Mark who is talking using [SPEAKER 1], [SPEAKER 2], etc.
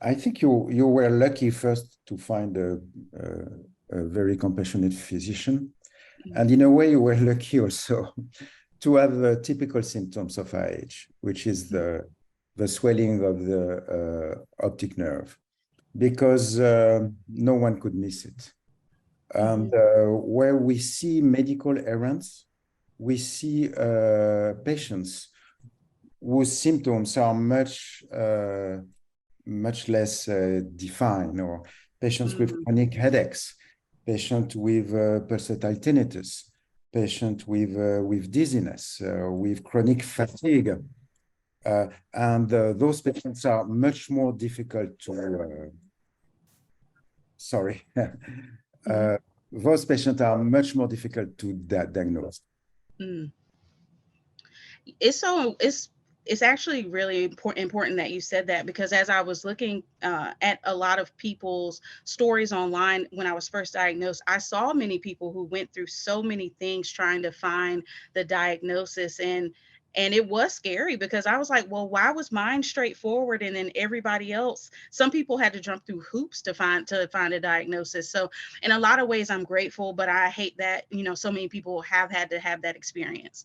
[SPEAKER 1] I think you were lucky first to find a very compassionate physician. And in a way, you were lucky also to have the typical symptoms of IH, which is the swelling of the optic nerve, because no one could miss it. And where we see medical errands, we see patients whose symptoms are much less defined, or patients with chronic headaches, patient with pulsatile tinnitus, patient with dizziness, with chronic fatigue. And those patients are much more difficult to, those patients are much more difficult to diagnose.
[SPEAKER 2] It's actually really important that you said that, because as I was looking at a lot of people's stories online when I was first diagnosed, I saw many people who went through so many things trying to find the diagnosis, and it was scary, because I was like, well, why was mine straightforward and then everybody else, some people had to jump through hoops to find a diagnosis. So in a lot of ways I'm grateful, but I hate that, so many people have had to have that experience.